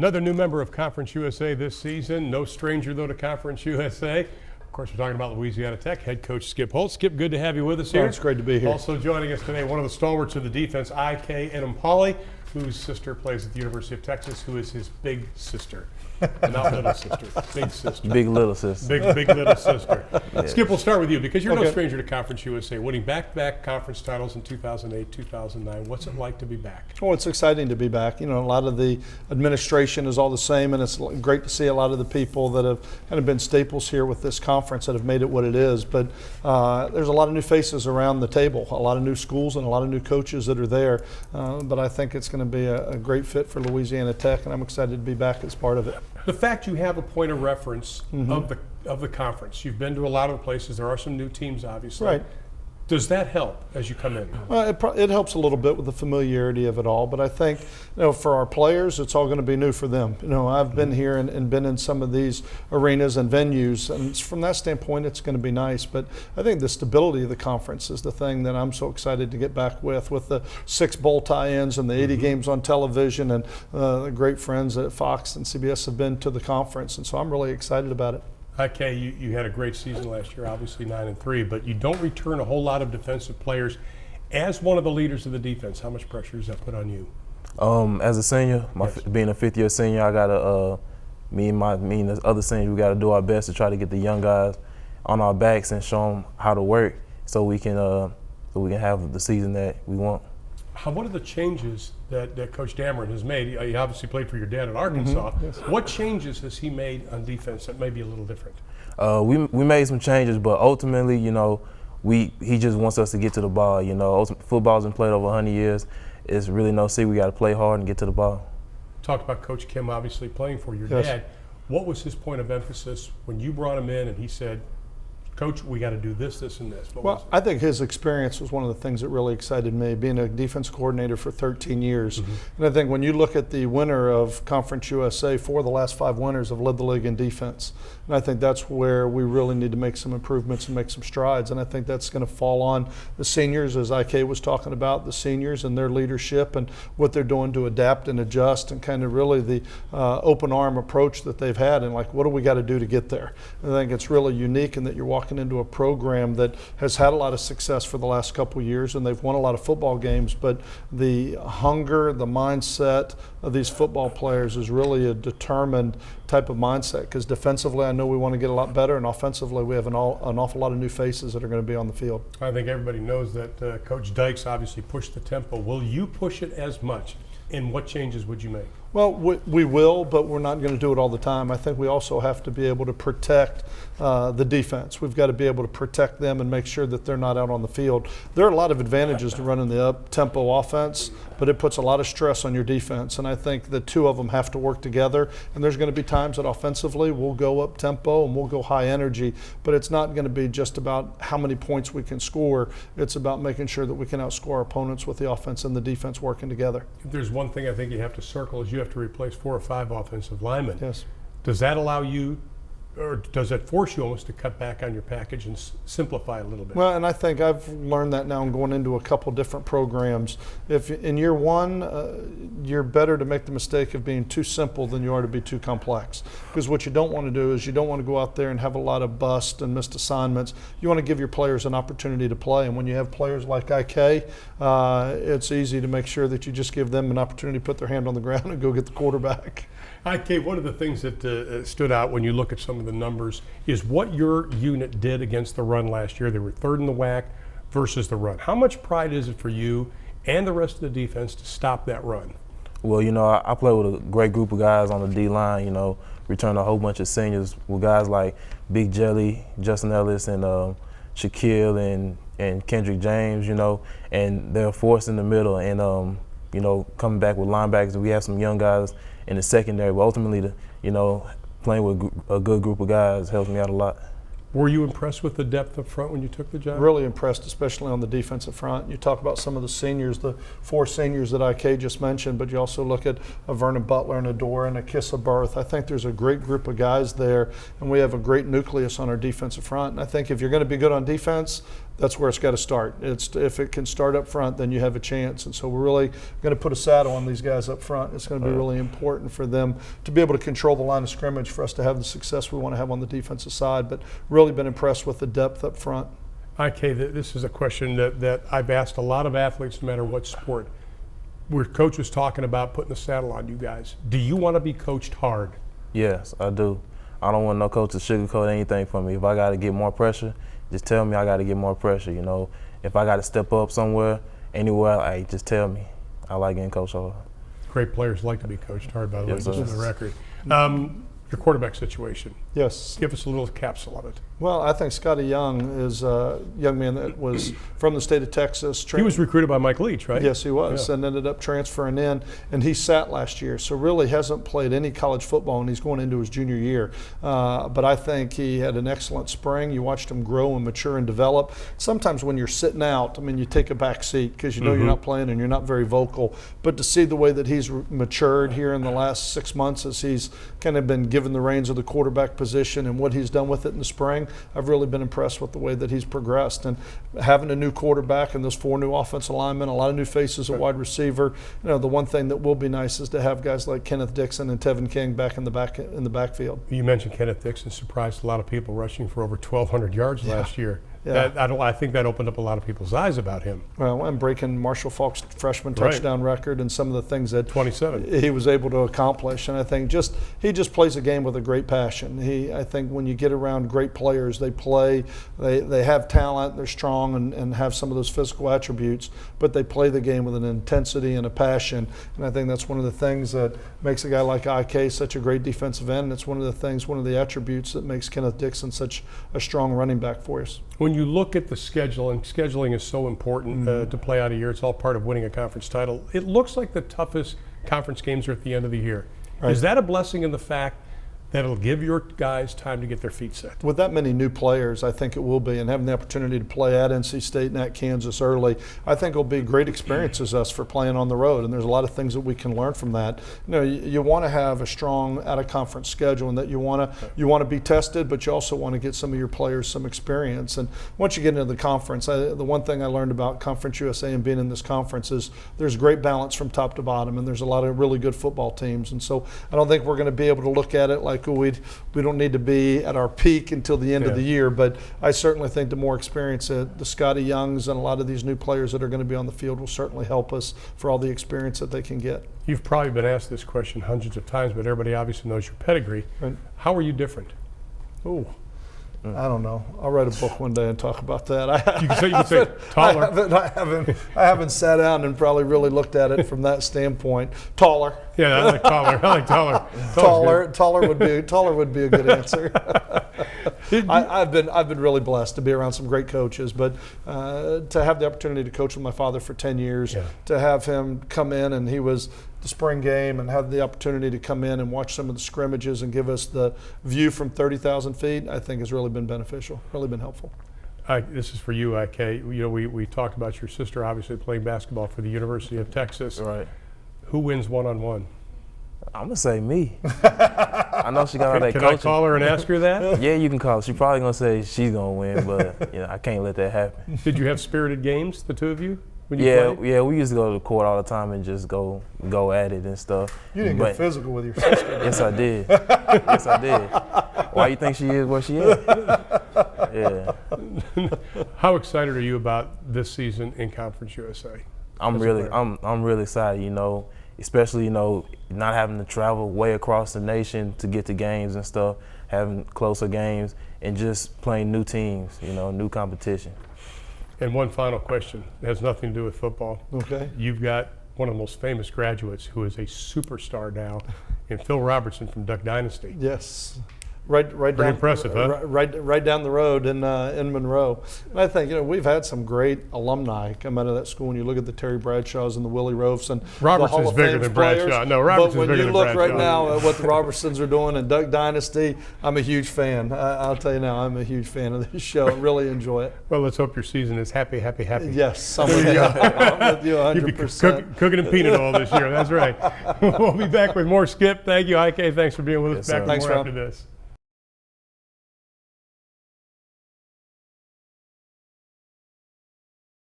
Another new member of Conference USA this season. No stranger, though, to Conference USA. Of course, we're talking about Louisiana Tech head coach Skip Holtz. Skip, good to have you with us here. Oh, it's great to be here. Also joining us today, one of the stalwarts of the defense, Enemkpali, whose sister plays at the University of Texas, who is his big sister. Not little sister, big sister. Big little sister. Big little sister. Yeah. Skip, we'll start with you because you're no stranger to Conference USA, winning back-to-back conference titles in 2008, 2009. What's it like to be back? Well, it's exciting to be back. You know, a lot of the administration is all the same, and it's great to see a lot of the people that have kind of been staples here with this conference that have made it what it is. But there's a lot of new faces around the table, a lot of new schools and a lot of new coaches that are there. But I think it's going to be a great fit for Louisiana Tech, and I'm excited to be back as part of it. The fact you have a point of reference of the conference, you've been to a lot of places. There are some new teams, obviously. Right. Does that help as you come in? Well, it helps a little bit with the familiarity of it all, but I think, you know, for our players, it's all going to be new for them. You know, I've been here and been in some of these arenas and venues, and from that standpoint, it's going to be nice. But I think the stability of the conference is the thing that I'm so excited to get back with the 6 bowl tie-ins and the 80 games on television, and the great friends at Fox and CBS have been to the conference, and so I'm really excited about it. Okay, you had a great season last year, obviously 9-3, but you don't return a whole lot of defensive players. As one of the leaders of the defense, how much pressure does that put on you? As a senior, being a fifth-year senior, I gotta me and the other seniors, we gotta do our best to try to get the young guys on our backs and show them how to work, so we can have the season that we want. What are the changes that Coach Dameron has made? He obviously played for your dad at Arkansas. Yes. What changes has he made on defense that may be a little different? We made some changes, but ultimately, you know, he just wants us to get to the ball. You know, football's been played over 100 years. It's really no secret. We got to play hard and get to the ball. Talk about Coach Kim obviously playing for your Yes. dad. What was his point of emphasis when you brought him in and he said, Coach, we got to do this, this, and this? Well, I think his experience was one of the things that really excited me, being a defense coordinator for 13 years. And I think when you look at the winner of Conference USA, 4 of the last 5 winners have led the league in defense. And I think that's where we really need to make some improvements and make some strides. And I think that's going to fall on the seniors, as IK was talking about, the seniors and their leadership and what they're doing to adapt and adjust, and kind of really the open arm approach that they've had, and like, what do we got to do to get there? And I think it's really unique in that you're walking into a program that has had a lot of success for the last couple of years, and they've won a lot of football games, but the hunger, the mindset of these football players is really a determined type of mindset, because defensively I know we want to get a lot better, and offensively we have an awful lot of new faces that are going to be on the field. I think everybody knows that Coach Dykes obviously pushed the tempo. Will you push it as much? And what changes would you make? Well, we will, but we're not going to do it all the time. I think we also have to be able to protect the defense. We've got to be able to protect them and make sure that they're not out on the field. There are a lot of advantages to running the up-tempo offense, but it puts a lot of stress on your defense, and I think the two of them have to work together. And there's going to be times that offensively we'll go up-tempo and we'll go high energy, but it's not going to be just about how many points we can score. It's about making sure that we can outscore our opponents with the offense and the defense working together. If there's one thing I think you have to circle is you have to replace 4 or 5 offensive linemen. Yes. Does that allow you, or does that force you almost to cut back on your package and simplify a little bit? Well, and I think I've learned that now. I'm going into a couple different programs. If in year one, you're better to make the mistake of being too simple than you are to be too complex. Because what you don't want to do is you don't want to go out there and have a lot of bust and missed assignments. You want to give your players an opportunity to play. And when you have players like IK, it's easy to make sure that you just give them an opportunity to put their hand on the ground and go get the quarterback. IK, one of the things that stood out when you look at some of the numbers is what your unit did against the run last year. They were 3rd in the WAC versus the run. How much pride is it for you and the rest of the defense to stop that run? Well, you know, I play with a great group of guys on the D-line, you know, return a whole bunch of seniors with guys like Big Jelly, Justin Ellis, and Shaquille and Kendrick James, you know, and they're a force in the middle, and, you know, coming back with linebackers. We have some young guys in the secondary, but ultimately, you know, playing with a good group of guys helps me out a lot. Were you impressed with the depth up front when you took the job? Really impressed, especially on the defensive front. You talk about some of the seniors, the 4 seniors that IK just mentioned, but you also look at a Vernon Butler and a Dora and a Kiss of Birth. I think there's a great group of guys there, and we have a great nucleus on our defensive front. And I think if you're going to be good on defense, that's where it's got to start. If it can start up front, then you have a chance. And so we're really going to put a saddle on these guys up front. It's going to be really important for them to be able to control the line of scrimmage for us to have the success we want to have on the defensive side. But really been impressed with the depth up front. IK, this is a question that I've asked a lot of athletes, no matter what sport. Where Coach was talking about putting the saddle on you guys. Do you want to be coached hard? Yes, I do. I don't want no coach to sugarcoat anything for me. If I got to get more pressure, just tell me I got to get more pressure. You know, if I got to step up somewhere, anywhere, just tell me. I like getting coached hard. Great players like to be coached hard, by the way, Yes, just sir. for the record. Your quarterback situation. Yes. Give us a little capsule of it. Well, I think Scotty Young is a young man that was from the state of Texas. He was recruited by Mike Leach, right? Yes, he was, and ended up transferring in, and he sat last year, so really hasn't played any college football, and he's going into his junior year. But I think he had an excellent spring. You watched him grow and mature and develop. Sometimes when you're sitting out, I mean, you take a back seat because you know you're not playing and you're not very vocal. But to see the way that he's matured here in the last 6 months as he's kind of been given the reins of the quarterback position and what he's done with it in the spring, I've really been impressed with the way that he's progressed. And having a new quarterback and those 4 new offensive linemen, a lot of new faces at wide receiver. You know, the one thing that will be nice is to have guys like Kenneth Dixon and Tevin King back in the backfield. You mentioned Kenneth Dixon surprised a lot of people, rushing for over 1,200 yards last year. Yeah. I think that opened up a lot of people's eyes about him. Well, and breaking Marshall Faulk's freshman touchdown record and some of the things that 27 he was able to accomplish. And I think he just plays a game with a great passion. I think when you get around great players, they have talent, they're strong and have some of those physical attributes, but they play the game with an intensity and a passion. And I think that's one of the things that makes a guy like IK such a great defensive end. And it's one of the attributes that makes Kenneth Dixon such a strong running back for us. When you look at the schedule, and scheduling is so important to play out a year, it's all part of winning a conference title. It looks like the toughest conference games are at the end of the year. Right. Is that a blessing in the fact that it'll give your guys time to get their feet set? With that many new players, I think it will be, and having the opportunity to play at NC State and at Kansas early, I think will be great experiences us for playing on the road, and there's a lot of things that we can learn from that. You know, you want to have a strong out-of-conference schedule, and that you want to be tested, but you also want to get some of your players some experience. And once you get into the conference, the one thing I learned about Conference USA and being in this conference is there's great balance from top to bottom, and there's a lot of really good football teams. And so I don't think we're going to be able to look at it like we don't need to be at our peak until the end of the year, but I certainly think the more experience that the Scotty Youngs and a lot of these new players that are going to be on the field will certainly help us for all the experience that they can get. You've probably been asked this question hundreds of times, but everybody obviously knows your pedigree. Right. How are you different? Ooh. I don't know. I'll write a book one day and talk about that. You can say taller. I haven't sat down and probably really looked at it from that standpoint. Taller. Yeah, I like taller. I like taller. Taller would be a good answer. I've been really blessed to be around some great coaches, but to have the opportunity to coach with my father for 10 years, to have him come in, and he was the spring game, and have the opportunity to come in and watch some of the scrimmages and give us the view from 30,000 feet, I think has really been beneficial, really been helpful. This is for you, IK. You know, we talked about your sister obviously playing basketball for the University of Texas. Right. Who wins one-on-one? I'm gonna say me. I know she got all that coaching. coaching. I call her and ask her that? Yeah, you can call her. She's probably gonna say she's gonna win, but I can't let that happen. Did you have spirited games, the two of you? When you played? Yeah, we used to go to the court all the time and just go at it and stuff. You didn't get physical with your sister. Yes, I did. Yes, I did. Why you think she is where she is? Yeah. How excited are you about this season in Conference USA? I'm really excited. Especially not having to travel way across the nation to get to games and stuff, having closer games, and just playing new teams. New competition. And one final question. It has nothing to do with football. Okay. You've got one of the most famous graduates who is a superstar now, in Phil Robertson from Duck Dynasty. Yes. Right Pretty down, impressive, huh? Right down the road in Monroe. And I think we've had some great alumni come out of that school. When you look at the Terry Bradshaws and the Willie Roofs and Robertson's the Hall of bigger Fame than players. Bradshaw. No, Robertson's bigger than Bradshaw. But when you look right now at what the Robertsons are doing in Duck Dynasty, I'm a huge fan. I'll tell you now, I'm a huge fan of this show. I really enjoy it. Well, let's hope your season is happy. Yes, I'm with you 100%. You'll be cooking and peanut oil this year. That's right. We'll be back with more Skip. Thank you, IK. Thanks for being with us. Back with more after this.